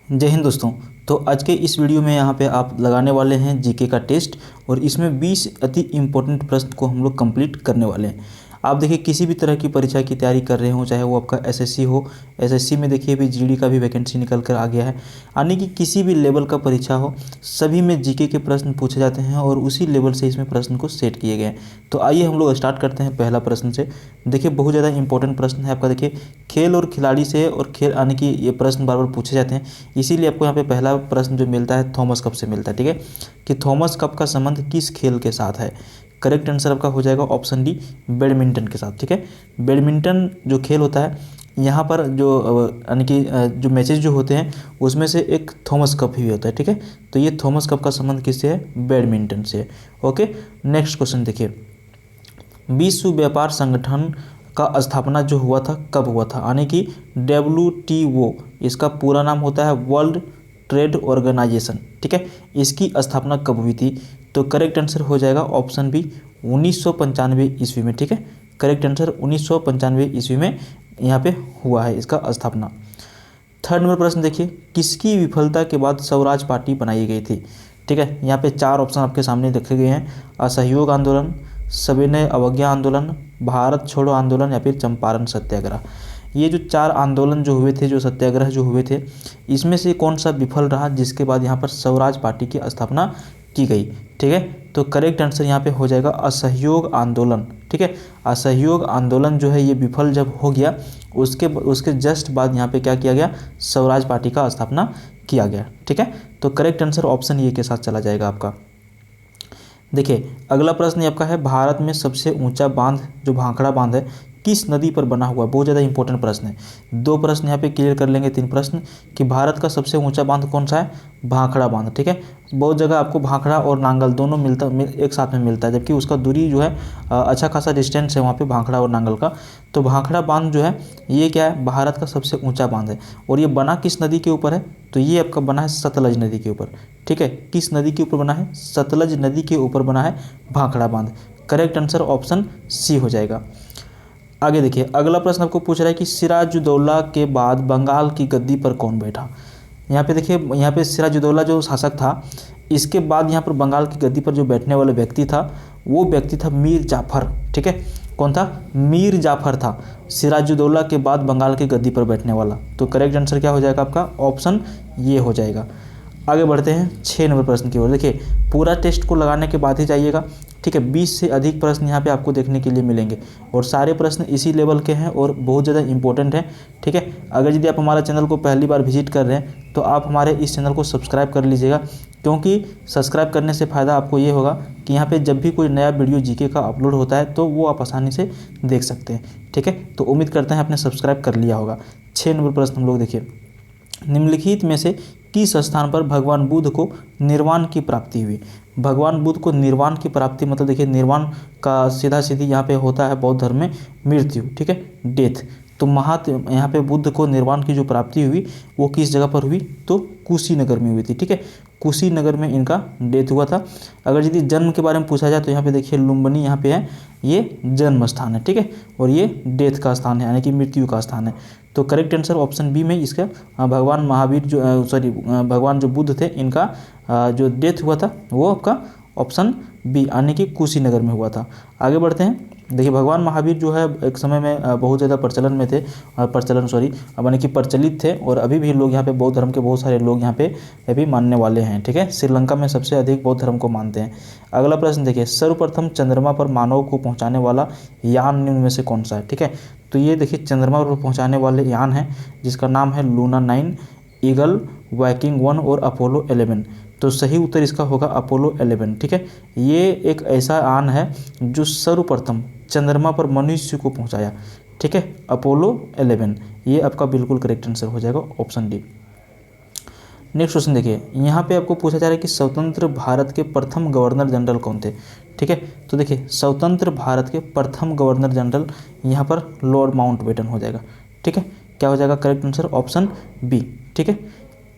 जय हिंद दोस्तों। तो आज के इस वीडियो में यहाँ पे आप लगाने वाले हैं जीके का टेस्ट और इसमें 20 अति इम्पोर्टेंट प्रश्न को हम लोग कंप्लीट करने वाले हैं। आप देखिए किसी भी तरह की परीक्षा की तैयारी कर रहे हो, चाहे वो आपका एसएससी हो, एसएससी में देखिए अभी जीडी का भी वैकेंसी निकल कर आ गया है, यानी कि किसी भी लेवल का परीक्षा हो सभी में जीके के प्रश्न पूछे जाते हैं और उसी लेवल से इसमें प्रश्न को सेट किए गए हैं। तो आइए हम लोग स्टार्ट करते हैं पहला प्रश्न से। देखिए बहुत ज़्यादा इंपॉर्टेंट प्रश्न है आपका। देखिए खेल और खिलाड़ी से और खेल यानी कि ये प्रश्न बार बार पूछे जाते हैं, इसीलिए आपको यहाँ पे पहला प्रश्न जो मिलता है थॉमस कप से मिलता है। ठीक है, कि थॉमस कप का संबंध किस खेल के साथ है। करेक्ट आंसर आपका हो जाएगा ऑप्शन डी, बैडमिंटन के साथ। ठीक है, बैडमिंटन जो खेल होता है यहाँ पर जो यानी कि जो मैचेज जो होते हैं उसमें से एक थॉमस कप ही होता है। ठीक है, तो ये थॉमस कप का संबंध किससे है, बैडमिंटन से है। ओके, नेक्स्ट क्वेश्चन देखिए, विश्व व्यापार संगठन का स्थापना जो हुआ था कब हुआ था, यानी कि WTO इसका पूरा नाम होता है वर्ल्ड ट्रेड ऑर्गेनाइजेशन। ठीक है, इसकी स्थापना कब हुई थी। तो करेक्ट आंसर हो जाएगा ऑप्शन बी, 1995 ईस्वी में। ठीक है, करेक्ट आंसर 1995 ईस्वी में यहाँ पे हुआ है इसका स्थापना। थर्ड नंबर प्रश्न देखिए, किसकी विफलता के बाद स्वराज पार्टी बनाई गई थी। ठीक है, यहाँ पे चार ऑप्शन आपके सामने रखे गए हैं, असहयोग आंदोलन, सविनय अवज्ञा आंदोलन, भारत छोड़ो आंदोलन या फिर चंपारण सत्याग्रह। ये जो चार आंदोलन जो हुए थे, जो सत्याग्रह जो हुए थे, इसमें से कौन सा विफल रहा जिसके बाद यहाँ पर स्वराज पार्टी की स्थापना की गई। ठीक है, तो करेक्ट आंसर यहाँ पे हो जाएगा असहयोग आंदोलन। ठीक है, असहयोग आंदोलन जो है ये विफल जब हो गया उसके जस्ट बाद यहाँ पे क्या किया गया, स्वराज पार्टी का स्थापना किया गया। ठीक है, तो करेक्ट आंसर ऑप्शन ए के साथ चला जाएगा आपका। देखिए अगला प्रश्न आपका है, भारत में सबसे ऊंचा बांध जो भाखड़ा बांध है किस नदी पर बना हुआ है। बहुत ज़्यादा इंपॉर्टेंट प्रश्न है। दो प्रश्न यहाँ पे क्लियर कर लेंगे, तीन प्रश्न, कि भारत का सबसे ऊंचा बांध कौन सा है, भाखड़ा बांध। ठीक है, बहुत जगह आपको भाखड़ा और नांगल दोनों एक साथ में मिलता है, जबकि उसका दूरी जो है अच्छा खासा डिस्टेंस है वहाँ पे भाखड़ा और नांगल का। तो भाखड़ा बांध जो है ये क्या है, भारत का सबसे ऊँचा बांध है और ये बना किस नदी के ऊपर है, तो ये आपका बना है सतलज नदी के ऊपर। ठीक है, किस नदी के ऊपर बना है, सतलज नदी के ऊपर बना है भाखड़ा बांध। करेक्ट आंसर ऑप्शन सी हो जाएगा। आगे देखिए अगला प्रश्न आपको पूछ रहा है कि सिराजुद्दौला के बाद बंगाल की गद्दी पर कौन बैठा। यहाँ पे देखिए, यहाँ पे सिराजुद्दौला जो शासक था, इसके बाद यहाँ पर बंगाल की गद्दी पर जो बैठने वाला व्यक्ति था वो व्यक्ति था मीर जाफर। ठीक है, कौन था, मीर जाफर था सिराजुद्दौला के बाद बंगाल की गद्दी पर बैठने वाला। तो करेक्ट आंसर क्या हो जाएगा आपका, ऑप्शन ये हो जाएगा। आगे बढ़ते हैं 6 नंबर प्रश्न की ओर। देखिए पूरा टेस्ट को लगाने के बाद ही जाइएगा। ठीक है, 20 से अधिक प्रश्न यहाँ पे आपको देखने के लिए मिलेंगे और सारे प्रश्न इसी लेवल के हैं और बहुत ज़्यादा इंपॉर्टेंट हैं। ठीक है, अगर यदि आप हमारा चैनल को पहली बार विजिट कर रहे हैं तो आप हमारे इस चैनल को सब्सक्राइब कर लीजिएगा, क्योंकि सब्सक्राइब करने से फ़ायदा आपको ये होगा कि यहाँ पे जब भी कोई नया वीडियो जीके का अपलोड होता है तो वो आप आसानी से देख सकते हैं। ठीक है, तो उम्मीद करते हैं आपने सब्सक्राइब कर लिया होगा। 6 नंबर प्रश्न हम लोग देखिए, निम्नलिखित में से किस स्थान पर भगवान बुद्ध को निर्वाण की प्राप्ति हुई। भगवान बुद्ध को निर्वाण की प्राप्ति मतलब देखिए निर्वाण का सीधा सीधी यहाँ पे होता है बौद्ध धर्म में मृत्यु। ठीक है, डेथ। तो यहाँ पे बुद्ध को निर्वाण की जो प्राप्ति हुई वो किस जगह पर हुई, तो कुशीनगर में हुई थी। ठीक है, कुशीनगर में इनका डेथ हुआ था। अगर यदि जन्म के बारे में पूछा जाए तो यहाँ पे देखिए लुम्बिनी यहाँ पे है, ये जन्म स्थान है। ठीक है, और ये डेथ का स्थान है यानी कि मृत्यु का स्थान है। तो करेक्ट आंसर ऑप्शन बी में इसका भगवान महावीर जो भगवान जो बुद्ध थे इनका जो डेथ हुआ था वो आपका ऑप्शन बी यानी कि कुशीनगर में हुआ था। आगे बढ़ते हैं। देखिए भगवान महावीर जो है एक समय में बहुत ज़्यादा प्रचलन में थे, यानी कि प्रचलित थे और अभी भी लोग यहाँ पे बौद्ध धर्म के बहुत सारे लोग यहाँ पे अभी मानने वाले हैं। ठीक है, श्रीलंका में सबसे अधिक बौद्ध धर्म को मानते हैं। अगला प्रश्न देखिए, सर्वप्रथम चंद्रमा पर मानव को पहुँचाने वाला यान निम्न में से कौन सा है। ठीक है, तो ये देखिए चंद्रमा पर पहुँचाने वाले यान है जिसका नाम है लूना 9, ईगल, वाइकिंग 1 और अपोलो 11। तो सही उत्तर इसका होगा अपोलो 11। ठीक है, ये एक ऐसा यान है जो सर्वप्रथम चंद्रमा पर मनुष्य को पहुंचाया। ठीक है, अपोलो 11 ये आपका बिल्कुल करेक्ट आंसर हो जाएगा ऑप्शन डी। नेक्स्ट क्वेश्चन देखिए, यहाँ पे आपको पूछा जा रहा है कि स्वतंत्र भारत के प्रथम गवर्नर जनरल कौन थे। ठीक है, तो देखिए स्वतंत्र भारत के प्रथम गवर्नर जनरल यहाँ पर लॉर्ड माउंटबेटन हो जाएगा। ठीक है, क्या हो जाएगा करेक्ट आंसर ऑप्शन बी। ठीक है,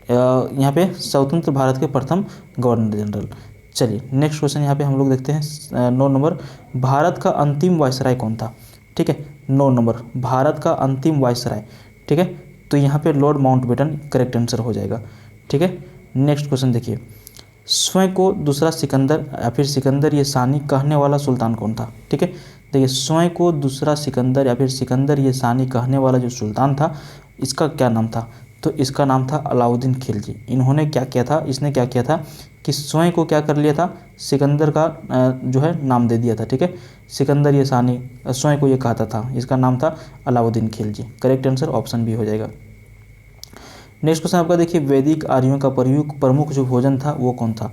यहाँ पे स्वतंत्र भारत के प्रथम गवर्नर जनरल। चलिए नेक्स्ट क्वेश्चन यहाँ पे हम लोग देखते हैं 9 नंबर, भारत का अंतिम वायसराय कौन था। ठीक है, 9 नंबर, भारत का अंतिम वायसराय। ठीक है, तो यहाँ पे लॉर्ड माउंटबेटन करेक्ट आंसर हो जाएगा। ठीक है, नेक्स्ट क्वेश्चन देखिए, स्वयं को दूसरा सिकंदर या फिर सिकंदर ये सानी कहने वाला सुल्तान कौन था। ठीक है, देखिए स्वयं को दूसरा सिकंदर या फिर सिकंदर ये सानी कहने वाला जो सुल्तान था, इसका क्या नाम था, तो इसका नाम था अलाउद्दीन खिलजी। इन्होंने क्या किया था, इसने क्या किया था कि स्वयं को क्या कर लिया था, सिकंदर का जो है नाम दे दिया था। ठीक है, सिकंदर ये सानी स्वयं को ये कहता था, इसका नाम था Alauddin Khilji. Correct answer option B हो जाएगा। नेक्स्ट क्वेश्चन आपका देखिए, वैदिक आर्यों का प्रमुख जो भोजन था वो कौन था।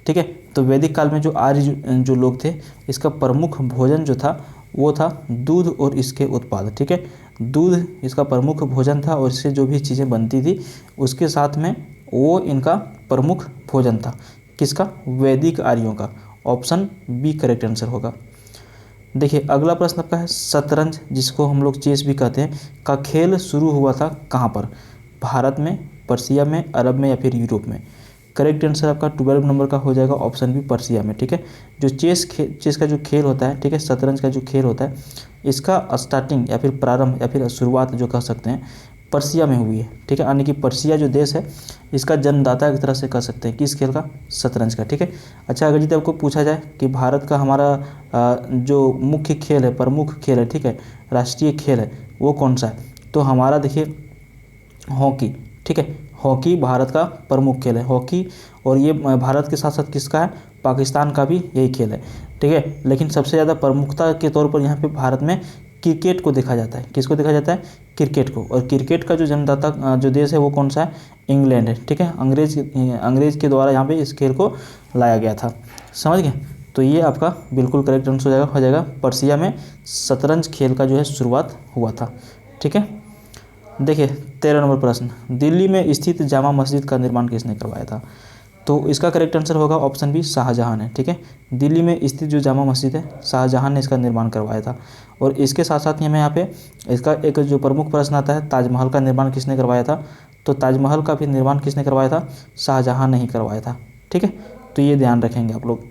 ठीक है, तो वैदिक काल में जो आर्य जो लोग थे, इसका प्रमुख भोजन जो था वो था दूध और इसके उत्पाद। ठीक है, दूध इसका प्रमुख भोजन था और इससे जो भी चीज़ें बनती थी उसके साथ में वो इनका प्रमुख भोजन था। किसका, वैदिक आर्यों का। ऑप्शन बी करेक्ट आंसर होगा। देखिए अगला प्रश्न आपका है, शतरंज जिसको हम लोग चेस भी कहते हैं का खेल शुरू हुआ था कहाँ पर, भारत में, पर्सिया में, अरब में या फिर यूरोप में। करेक्ट आंसर आपका 12 नंबर का हो जाएगा ऑप्शन बी पर्सिया में। ठीक है, जो चेस का जो खेल होता है, ठीक है, शतरंज का जो खेल होता है, इसका स्टार्टिंग या फिर प्रारंभ या फिर शुरुआत जो कह सकते हैं पर्सिया में हुई है। ठीक है, यानी कि पर्सिया जो देश है इसका जन्मदाता एक तरह से कह सकते हैं किस खेल का, शतरंज का। ठीक है, अच्छा अगर यदि आपको पूछा जाए कि भारत का हमारा जो मुख्य खेल है, प्रमुख खेल है, ठीक है, राष्ट्रीय खेल है, वो कौन सा है, तो हमारा देखिए हॉकी। ठीक है, हॉकी भारत का प्रमुख खेल है, हॉकी। और ये भारत के साथ साथ किसका है, पाकिस्तान का भी यही खेल है। ठीक है, लेकिन सबसे ज़्यादा प्रमुखता के तौर पर यहाँ पे भारत में क्रिकेट को देखा जाता है। किसको देखा जाता है, क्रिकेट को। और क्रिकेट का जो जन्मदाता जो देश है वो कौन सा है, इंग्लैंड है। ठीक है, अंग्रेज़ के द्वारा यहाँ पे इस खेल को लाया गया था। समझ गए, तो ये आपका बिल्कुल करेक्ट आंसर हो जाएगा पर्सिया में शतरंज खेल का जो है शुरुआत हुआ था। ठीक है, देखिए 13 नंबर प्रश्न, दिल्ली में स्थित जामा मस्जिद का निर्माण किसने करवाया था, तो इसका करेक्ट आंसर होगा ऑप्शन बी शाहजहां ने। ठीक है, दिल्ली में स्थित जो जामा मस्जिद है शाहजहां ने इसका निर्माण करवाया था। और इसके साथ साथ हमें यहाँ पे इसका एक जो प्रमुख प्रश्न आता है, ताजमहल का निर्माण किसने करवाया था, तो ताजमहल का भी निर्माण किसने करवाया था, शाहजहां ने ही करवाया था। ठीक है, तो ये ध्यान रखेंगे आप लोग।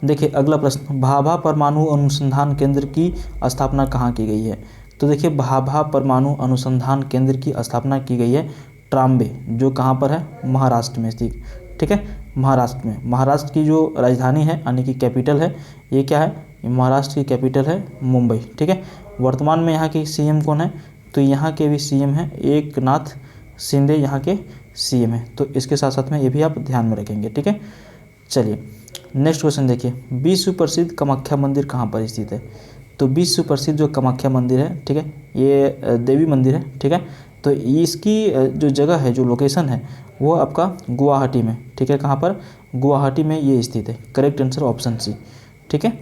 देखिए अगला प्रश्न, भाभा परमाणु अनुसंधान केंद्र की स्थापना कहाँ की गई है, तो देखिए भाभा परमाणु अनुसंधान केंद्र की स्थापना की गई है ट्राम्बे, जो कहाँ पर है, महाराष्ट्र में स्थित। ठीक है, महाराष्ट्र में, महाराष्ट्र की जो राजधानी है यानी कि कैपिटल है, ये क्या है, महाराष्ट्र की कैपिटल है मुंबई। ठीक है, वर्तमान में यहाँ के सीएम कौन है, तो यहाँ के भी सीएम है एकनाथ शिंदे, यहाँ के सीएम है। तो इसके साथ साथ में ये भी आप ध्यान में रखेंगे। ठीक है, चलिए नेक्स्ट क्वेश्चन देखिए, विश्व प्रसिद्ध कामाख्या मंदिर कहाँ पर स्थित है, तो विश्व प्रसिद्ध जो कामाख्या मंदिर है, ठीक है, ये देवी मंदिर है। ठीक है, तो इसकी जो जगह है, जो लोकेशन है, वो आपका गुवाहाटी में। ठीक है, कहाँ पर, गुवाहाटी में ये स्थित है। Correct answer option C. ठीक है,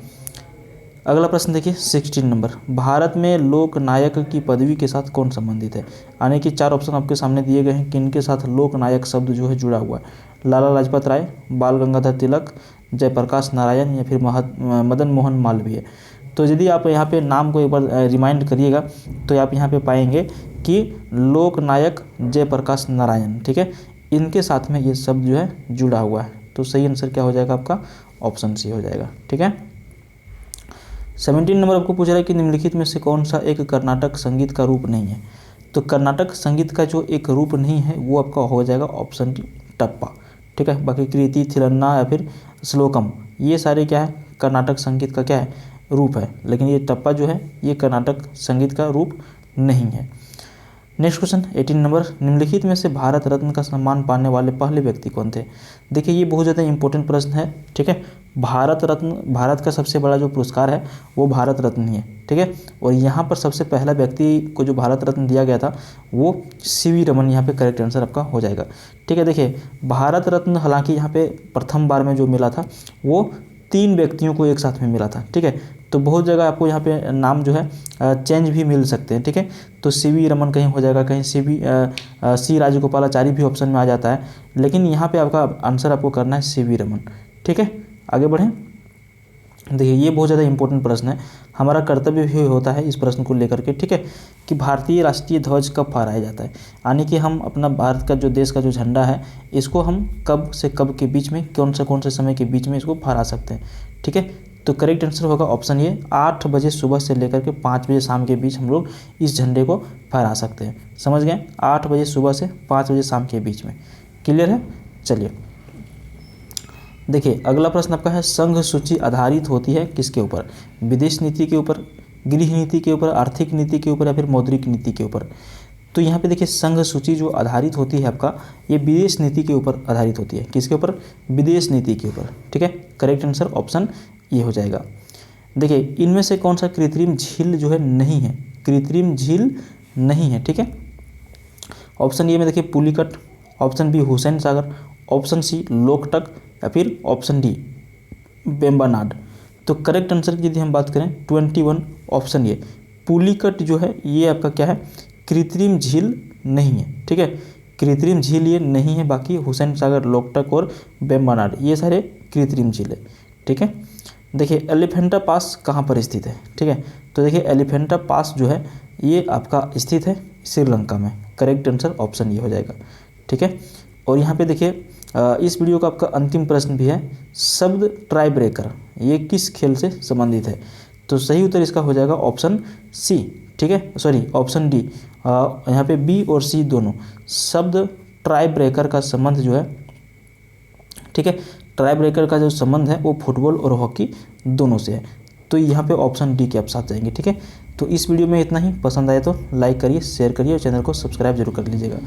अगला प्रश्न देखिए 16 नंबर, भारत में लोक नायक की पदवी के साथ कौन संबंधित है, यानी कि 4 ऑप्शन आपके सामने दिए गए हैं कि इनके साथ लोक नायक शब्द जो है जुड़ा हुआ है, लाला लाजपत राय, बाल गंगाधर तिलक, जयप्रकाश नारायण या फिर मदन मोहन मालवीय। तो यदि आप यहाँ पे नाम को एक बार रिमाइंड करिएगा तो आप यहाँ पे पाएंगे कि लोकनायक जयप्रकाश नारायण। ठीक है, इनके साथ में ये शब्द जो है जुड़ा हुआ है। तो सही आंसर क्या हो जाएगा आपका, ऑप्शन सी हो जाएगा। ठीक है, 17 नंबर आपको पूछ रहा है कि निम्नलिखित में से कौन सा एक कर्नाटक संगीत का रूप नहीं है, तो कर्नाटक संगीत का जो एक रूप नहीं है वो आपका हो जाएगा ऑप्शन डी टप्पा। ठीक है, बाकी कृति, थिरन्ना या फिर श्लोकम, ये सारे क्या है, कर्नाटक संगीत का क्या है, रूप है। लेकिन ये टप्पा जो है ये कर्नाटक संगीत का रूप नहीं है। नेक्स्ट क्वेश्चन 18 नंबर, निम्नलिखित में से भारत रत्न का सम्मान पाने वाले पहले व्यक्ति कौन थे। देखिए ये बहुत ज़्यादा इंपॉर्टेंट प्रश्न है। ठीक है, भारत रत्न, भारत का सबसे बड़ा जो पुरस्कार है वो भारत रत्न ही है। ठीक है, और यहाँ पर सबसे पहला व्यक्ति को जो भारत रत्न दिया गया था वो सीवी रमन, यहाँ पे करेक्ट आंसर आपका हो जाएगा। ठीक है, देखिए भारत रत्न हालांकि यहाँ पे प्रथम बार में जो मिला था वो 3 व्यक्तियों को एक साथ में मिला था। ठीक है, तो बहुत जगह आपको यहाँ पे नाम जो है चेंज भी मिल सकते हैं। ठीक है, तो सीवी रमन कहीं हो जाएगा, कहीं सी राजगोपालाचारी भी ऑप्शन में आ जाता है, लेकिन यहाँ पे आपका आंसर आपको करना है सीवी रमन। ठीक है, आगे बढ़ें। देखिए ये बहुत ज़्यादा इंपॉर्टेंट प्रश्न है, हमारा कर्तव्य भी होता है इस प्रश्न को लेकर के। ठीक है, कि भारतीय राष्ट्रीय ध्वज कब फहराया जाता है, यानी कि हम अपना भारत का जो देश का जो झंडा है इसको हम कब से कब के बीच में, कौन से समय के बीच में इसको फहरा सकते हैं। ठीक है, तो करेक्ट आंसर होगा ऑप्शन ए, 8 बजे सुबह से लेकर के 5 बजे शाम के बीच हम लोग इस झंडे को फहरा सकते हैं। समझ गए? 8 बजे सुबह से 5 बजे शाम के बीच में। क्लियर है? चलिए देखिए अगला प्रश्न आपका है, संघ सूची आधारित होती है किसके ऊपर? विदेश नीति के ऊपर, गृह नीति के ऊपर, आर्थिक नीति के ऊपर या फिर मौद्रिक नीति के ऊपर? तो यहाँ पे देखिए संघ सूची जो आधारित होती है आपका, ये विदेश नीति के ऊपर आधारित होती है। किसके ऊपर? विदेश नीति के ऊपर। ठीक है, करेक्ट आंसर ऑप्शन ये हो जाएगा। देखिए इनमें से कौन सा कृत्रिम झील जो है नहीं है? कृत्रिम झील नहीं है। ठीक है, ऑप्शन ए में देखिए Pulicat, option B Hussain Sagar, option C Loktak या फिर ऑप्शन डी वेम्बनाड। तो करेक्ट आंसर की यदि हम बात करें 21 ऑप्शन ए पुलिकट जो है ये आपका क्या है? कृत्रिम झील नहीं है। ठीक है, कृत्रिम झील ये नहीं है। बाकी हुसैन सागर, लोकटक और वेम्बनाड ये सारे कृत्रिम झील है। ठीक है, देखिए एलिफेंटा पास कहाँ पर स्थित है? ठीक है, तो देखिए एलिफेंटा पास जो है ये आपका स्थित है श्रीलंका में। करेक्ट आंसर ऑप्शन ये हो जाएगा। ठीक है, और यहाँ पे देखिए इस वीडियो का आपका अंतिम प्रश्न भी है, शब्द ट्राई ब्रेकर ये किस खेल से संबंधित है? तो सही उत्तर इसका हो जाएगा ऑप्शन सी। ठीक है, सॉरी ऑप्शन डी। यहाँ पे बी और सी दोनों। शब्द ट्राई ब्रेकर का संबंध जो है, ठीक है, ट्राई ब्रेकर का जो संबंध है वो फुटबॉल और हॉकी दोनों से है। तो यहाँ पे ऑप्शन डी के आप साथ जाएंगे। ठीक है, तो इस वीडियो में इतना ही। पसंद आए तो लाइक करिए, शेयर करिए और चैनल को सब्सक्राइब जरूर कर लीजिएगा।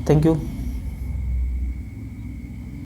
Thank you.